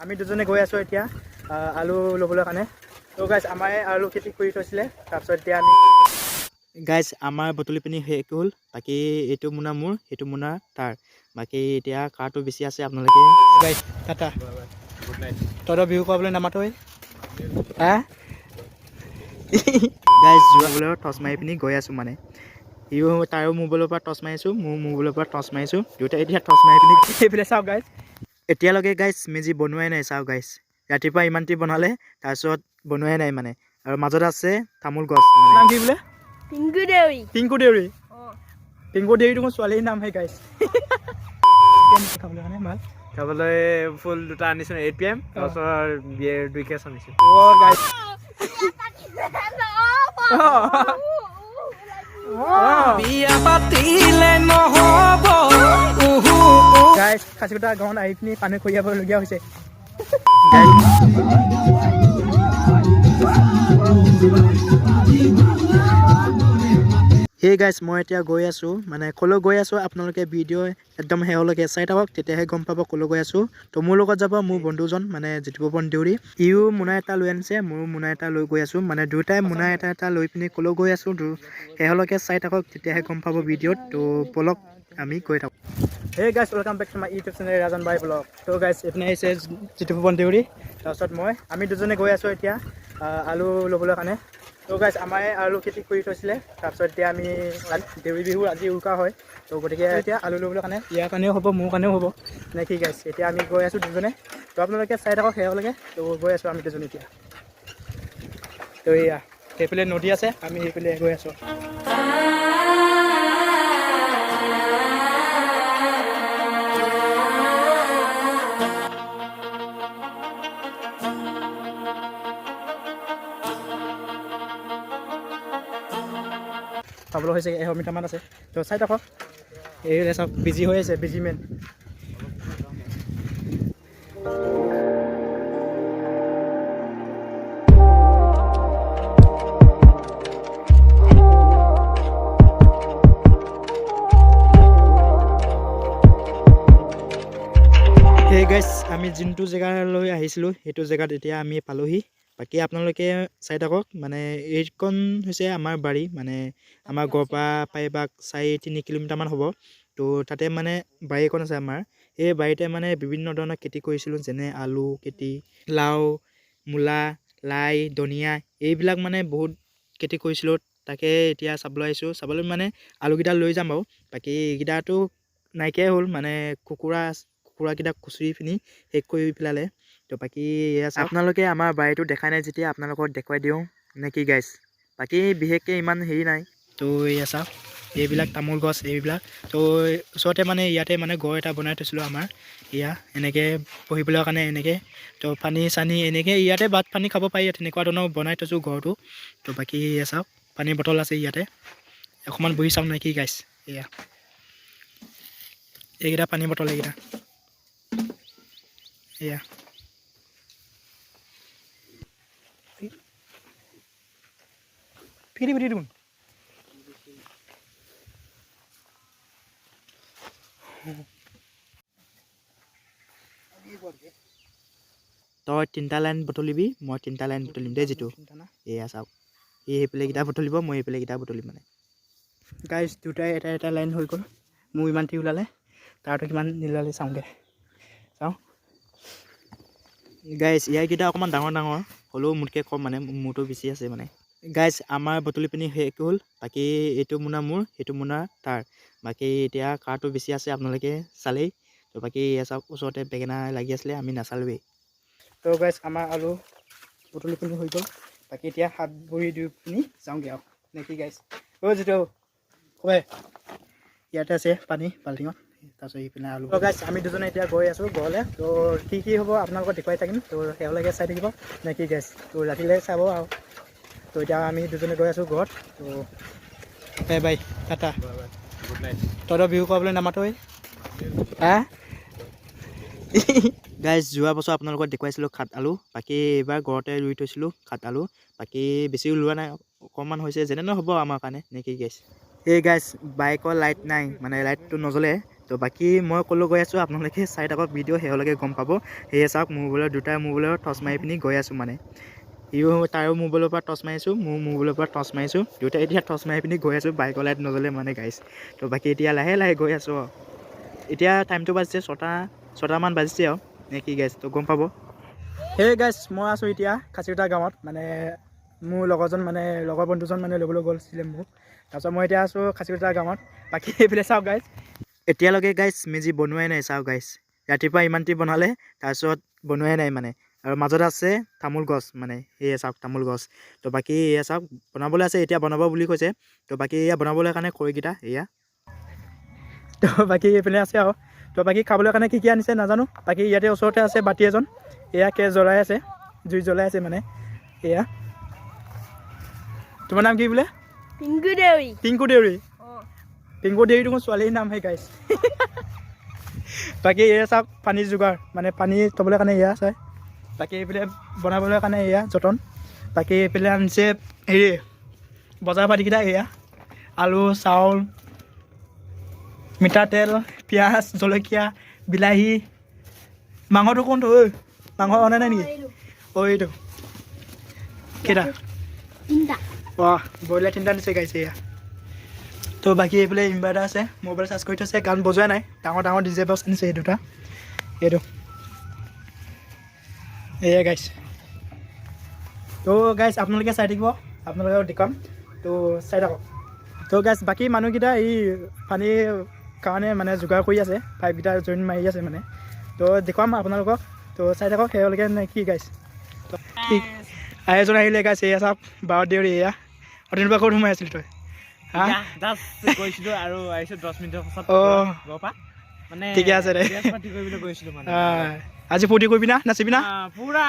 আমি দুজনে গৈ আছোঁ এতিয়া আলু ল'বলৈ কাৰণে। তো গাইজ আমাৰ আলু খেতি কৰি থৈছিলে, তাৰপিছত এতিয়া আমি গাইজ আমাৰ বুটলি পিনি শেষ হ'ল। বাকী এইটো মোনা মোৰ, সেইটো মোনা তাৰ। বাকী এতিয়া কাৰটো বেছি আছে আপোনালোকে। Guys Tata, good night. তহঁতৰ বিহু কৰিবলৈ নামাতো হা গাইজ যোৱাবলৈ টচ মাৰি পিনি গৈ আছোঁ মানে। সিও তাৰো মোবাইলৰ পৰা টচ মাৰিছোঁ, মোৰ মোবাইলৰ পৰা টচ মাৰিছোঁ, দুয়োটাই এতিয়া টচ মাৰি পিনি সেইফালে চাওক গাইজ। এতিয়ালৈকে গাইজ মেজি বনোৱাই নাই, চাওক গাইজ। ৰাতিপুৱা ইমানটি বনালে, তাৰপিছত বনোৱাই নাই মানে। আৰু মাজত আছে তামোল গছ। নাম কি বোলে? পিংকু দেউৰী। পিংকু দেউৰী, পিংকু দেউৰীটো মোৰ ছোৱালীৰ নাম। সেই গাইজ খাবলৈ কাৰণে ভাল খাবলৈ ফুল দুটা আনিছোঁ 8 PM, তাৰপিছত বিয়েৰ 2 কেছ আনিছোঁ। গাইজ গাইজ খাচীকটা গাঁৱত আহি পিনি পানী কঢ়িয়াবলগীয়া হৈছে। সেই গাইজ মই এতিয়া গৈ আছোঁ, মানে ক'লৈ গৈ আছোঁ আপোনালোকে ভিডিঅ' একদম শেহলৈকে চাই থাকক, তেতিয়াহে গম পাব ক'লৈ গৈ আছোঁ। তো মোৰ লগত যাব মোৰ বন্ধুজন, মানে জিতুপৱন দেউৰী। ইও মোনা এটা লৈ আনিছে, মোৰো মোনা এটা লৈ গৈ আছোঁ, মানে দুয়োটাই মোনা এটা এটা লৈ পিনি ক'লৈ গৈ আছোঁ শেহলৈকে চাই থাকক, তেতিয়াহে গম পাব ভিডিঅ'ত। তো ব'লক আমি গৈ থাকোঁ। Hey guys, welcome back to my YouTube channel Rajan বাই ব্লগ। তো গাইজ এইপিনে আহিছে জিতুপৱন দেউৰী, তাৰপিছত আমি দুজনে গৈ আছোঁ এতিয়া আলু ল'বলৈ কাৰণে। তো গাইজ আমাৰ আলু খেতি কৰি থৈছিলে, তাৰপিছত এতিয়া আমি দেউৰী বিহু আজি উৰুকা হয়। তো গতিকে এতিয়া আলু ল'বলৈ কাৰণে ইয়াৰ কাৰণেও হ'ব, মোৰ কাৰণেও হ'ব নে কি গাইজ। এতিয়া আমি গৈ আছোঁ দুজনে, তো আপোনালোকে চাই থাকক শেহলৈকে। তো গৈ আছোঁ আমি দুজনে এতিয়া। তো এয়া সেইফালে নদী আছে, আমি সেইফালে গৈ আছোঁ। পাবলৈ হৈছে 100 মিটাৰমান আছে, তো চাই থাকক। এই চাওক বিজি হৈ আছে, বিজি মেন। সেই গাইজ আমি যোনটো জেগালৈ আহিছিলোঁ সেইটো জেগাত এতিয়া আমি পালোহি। বাকী আপোনালোকে চাই থাকক, মানে এইকণ হৈছে আমাৰ বাৰী, মানে আমাৰ ঘৰৰ পৰা প্ৰায়ভাগ 4-3 কিলোমিটাৰমান হ'ব। তো তাতে মানে বাৰী এখন আছে আমাৰ। এই বাৰীতে মানে বিভিন্ন ধৰণৰ খেতি কৰিছিলোঁ, যেনে আলু খেতি, লাও, মূলা, লাই, ধনিয়া, এইবিলাক মানে বহুত খেতি কৰিছিলোঁ। তাকে এতিয়া চাবলৈ আহিছোঁ, চাবলৈ মানে আলুকেইটা লৈ যাম বাৰু। বাকী এইকেইটাতো নাইকিয়াই হ'ল, মানে কুকুৰাকেইটা খুচৰি পিনি শেষ কৰি পেলালে। তো বাকী এয়া আপোনালোকে আমাৰ বাৰীটো দেখাই নাই যেতিয়া আপোনালোকক দেখুৱাই দিওঁ নে কি গাইজ। বাকী বিশেষকৈ ইমান হেৰি নাই। তো এয়া চাওক, এইবিলাক তামোল গছ এইবিলাক। তো ওচৰতে মানে ইয়াতে মানে ঘৰ এটা বনাই থৈছিলোঁ আমাৰ। এয়া এনেকৈ বহিবলৈ কাৰণে এনেকৈ, তো পানী চানী এনেকৈ ইয়াতে ভাত পানী খাব পাৰি, তেনেকুৱা ধৰণৰ বনাই থৈছোঁ ঘৰটো। তো বাকী এয়া চাওক, পানীৰ বটল আছে ইয়াতে, অকণমান বহি চাওক নে কি গাইজ। এয়া এইকেইটা পানী বটল, এইকেইটা এয়া ফিৰি ফিৰি দেখোন। তই 3টা লাইন বুটলিবি, মই 3টা লাইন বুটলিম দেই যিটো। এয়া চাওক, সেইফালেকেইটা বুটলিব, মই এইফালেকেইটা বুটলিম মানে। গাইজ দুটাই এটা এটা লাইন হৈ গ'ল, মোৰ ইমানটি ওলালে, তাৰতো কিমান ওলালে চাওঁগৈ। চাওঁ গাইজ, ইয়াৰকেইটা অকণমান ডাঙৰ ডাঙৰ হ'লেও মোতকৈ কম, মানে মোৰতো বেছি আছে মানে। গাইজ আমাৰ বুটলি পিনি শেষ হ'ল। বাকী এইটো মোনা মোৰ, সেইটো মোনা তাৰ। বাকী এতিয়া কাৰটো বেছি আছে আপোনালোকে চালেই। তো বাকী এয়া চাওক, ওচৰতে বেঙেনা লাগি আছিলে, আমি নাচালোৱেই। তো গাইজ আমাৰ আলু বুটলি পিনি হৈ গ'ল। বাকী এতিয়া হাত ভৰি ধুই পিনি যাওঁগৈ আৰু নে কি গাইজ। যিটো কয় ইয়াতে আছে পানী বাল্টিঙত, তাৰপিছত এইপিনে আলু। তো গাইজ আমি দুজনে এতিয়া গৈ আছোঁ ঘৰলৈ। তো কি হ'ব আপোনালোকক দেখুৱাই থাকিম, তো শেহলৈকে চাই থাকিব নে কি গাইজ। তো ৰাতিলৈ চাব আৰু। তো এতিয়া আমি দুজনে গৈ আছোঁ ঘৰত। তো bye bye, Tata, good night. তহঁতৰ বিহু কৰিবলৈ নামাতো হা গাইজ। যোৱা বছৰ আপোনালোকক দেখুৱাইছিলোঁ খাত আলু, বাকী এইবাৰ ঘৰতে ৰুই থৈছিলোঁ খাত আলু। বাকী বেছি ওলোৱা নাই, অকণমান হৈছে, যেনে হ'ব আমাৰ কাৰণে নে কি গাইজ। এই গাইজ বাইকৰ লাইট নাই, মানে লাইটটো নজ্বলে, তো বাকী মই ক'লৈ গৈ আছোঁ আপোনালোকে চাই থাকক ভিডিঅ' শেহলৈকে গম পাব। সেয়ে চাওক মোৰ মোবাইলৰ দুটা মোবাইলৰ টৰ্চ মাৰি পিনি গৈ আছোঁ মানে ইও তাৰো মোবাইলৰ পৰা টৰ্চ মাৰিছোঁ মোৰ মোবাইলৰ পৰা টৰ্চ মাৰিছোঁ দুয়োটাই এতিয়া টৰ্চ মাৰি পিনি গৈ আছোঁ বাইকৰ লাইট নজ্বলে মানে গাইছ। তো বাকী এতিয়া লাহে লাহে গৈ আছোঁ আৰু এতিয়া টাইমটো বাজিছে ছটামান বাজিছে আৰু নে কি গাইছ তো গম পাব। সেই গাইছ মই আছোঁ এতিয়া খাচিকটা গাঁৱত মানে মোৰ লগৰজন মানে লগৰ বন্ধুজন মানে ল'বলৈ গৈছিলে মোক। তাৰপিছত মই এতিয়া আছোঁ খাচিকটা গাঁৱত। বাকী এইফালে চাওক গাইছ এতিয়ালৈকে গাইছ মেজি বনোৱাই নাই চাওক গাইছ ৰাতিপুৱা ইমানটি বনালে তাৰপিছত বনোৱাই নাই মানে আৰু মাজত আছে তামোল গছ মানে এয়া চাওক তামোল গছ। তো বাকী এয়া চাওক বনাবলৈ আছে এতিয়া বনাব বুলি কৈছে। তো বাকী এয়া বনাবলৈ কাৰণে খৰিকেইটা এয়া তো বাকী এইফালে আছে আৰু তো বাকী খাবলৈ কাৰণে কি আনিছে নাজানো। বাকী ইয়াতে ওচৰতে আছে বাতি এজন এয়া কে জ্বলাই আছে জুই জ্বলাই আছে মানে এয়া। তোমাৰ নাম কি বোলে? পিংকু দেউৰী। পিংকু দেউৰী। পিংকু দেউৰী দেখোন ছোৱালীৰ নাম হে গাইছ। বাকী এয়া চাওক পানী যোগাৰ মানে পানী থ'বলৈ কাৰণে এয়া চাই। বাকী এইফালে বনাবলৈ কাৰণে এয়া যতন। বাকী এইফালে আনিছে হেৰি বজাৰ পাতিকেইটা এয়া আলু চাউল মিঠাতেল পিঁয়াজ জলকীয়া বিলাহী মাংসটো কোনটো ঐ মাংস অনা নাই নেকি? এইটো কেইটা? তিনিটা। অঁ ব্ৰইলাৰ 3টা দিছে গাইছে এয়া। তো বাকী এইফালে ইনভাৰ্টাৰ আছে মোবাইল চাৰ্জ কৰি থৈছে গান বজোৱা নাই ডাঙৰ ডাঙৰ ডিজে বক্স আনিছে এই দুটা এইটো এয়া গাইছ। তো গাইছ আপোনালোকে চাই থাকিব আপোনালোকক দেখাম তো চাই থাকক। তো গাইছ বাকী মানুহকেইটা এই পানীৰ কাৰণে মানে যোগাৰ কৰি আছে পাইপকেইটা জইন মাৰি আছে মানে তো দেখুৱাম আপোনালোকক। তো চাই থাকক শেহলৈকে নে কি গাইছ। তো ঠিক আয়োজন আহিলে গাইছ এয়া চাওক বাৰত দেউৰী এয়া অথনিৰ পৰা ক'ত সোমাই আছিলি তই? হা গৈছিলো আৰু আহিছোঁ 10 মিনিটৰ পাছত অঁ মানে ঠিকে আছে দে। পাৰ্টি কৰিবলৈ গৈছিলোঁ মানে আজি ফূৰ্তি কৰিবি না নাচিবি না? পুৰা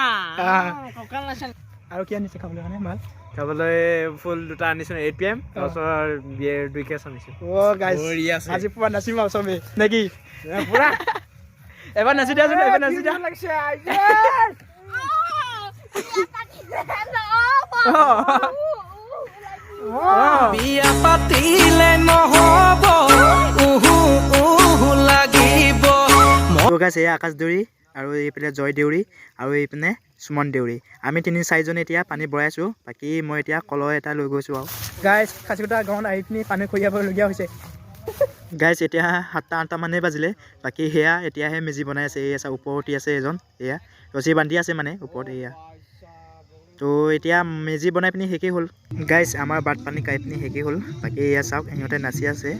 অঁ কঁকাল নাচাল। আৰু কি আনিছে খাবলৈ কাৰণে ভাল খাবলৈ ফুল দুটা আনিছোঁ 8 PM তাৰপিছত বিয়েৰ 2 কেছ আনিছোঁ। অ' গাইছ আজি পুৰা নাচিম আৰু চবেই নে কি? পুৰা এবাৰ নাচি দিয়াচোন এবাৰ নাচি দিয়া। বিয়া পাতিলে নহব লাগিব। তো গাইছ এয়া আকাশ দেউৰী আৰু এইপিনে জয় দেউৰী আৰু এইপিনে সুমন দেউৰী আমি 3-4জনে এতিয়া পানী ভৰাইছোঁ। বাকী মই এতিয়া কলহ এটা লৈ গৈছোঁ আৰু গাইছ খাচিকটা গাঁৱত আহি পিনি পানী খৰিয়াবলগীয়া হৈছে। গাইছ এতিয়া 7টা-8টা মানেই বাজিলে। বাকী সেয়া এতিয়াহে মেজি বনাই আছে এয়া ওপৰতে আছে এজন এয়া ৰছী বান্ধি আছে মানে ওপৰত এয়া। তো এতিয়া মেজি বনাই পিনি শেষেই হ'ল গাইছ আমাৰ বাট পানী কাই পিনি শেষেই হ'ল। বাকী এয়া চাওক সিহঁতে নাচি আছে।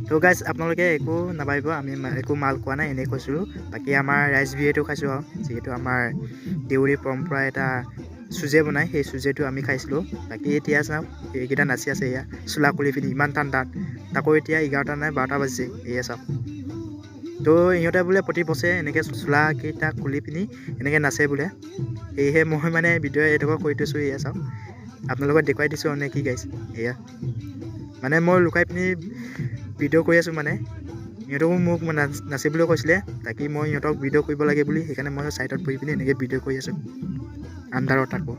তো গাইছ আপোনালোকে একো নাভাবিব আমি একো মাল খোৱা নাই এনেই কৈছিলোঁ। বাকী আমাৰ ৰাইচ বিয়েৰটো খাইছোঁ আৰু যিহেতু আমাৰ দেউৰীৰ পৰম্পৰা এটা চুজে বনায় সেই চুজেটো আমি খাইছিলোঁ। বাকী এতিয়া চাওক এইকেইটা নাচি আছে এয়া চোলা খুলি পিনি ইমান ঠাণ্ডাত তাকো এতিয়া 11টা নাই 12টা বাজিছে এয়া চাওক। তো ইহঁতে বোলে প্ৰতি বছৰে এনেকৈ চোলাকেইটা খুলি পিনি এনেকৈ নাচে বোলে। সেয়েহে মই মানে ভিডিঅ' এডোখৰ কৰি থৈছোঁ এয়া চাওক আপোনালোকক দেখুৱাই দিছোঁ নে কি গাইছ এয়া মানে মই লুকাই পিনি ভিডিঅ' কৰি আছোঁ মানে সিহঁতকো মোক নাচিবলৈ কৈছিলে। তাকে মই সিহঁতক ভিডিঅ' কৰিব লাগে বুলি সেইকাৰণে মই ছাইডত বহি পিনি এনেকৈ ভিডিঅ' কৰি আছোঁ আন্ধাৰত থাকোঁ।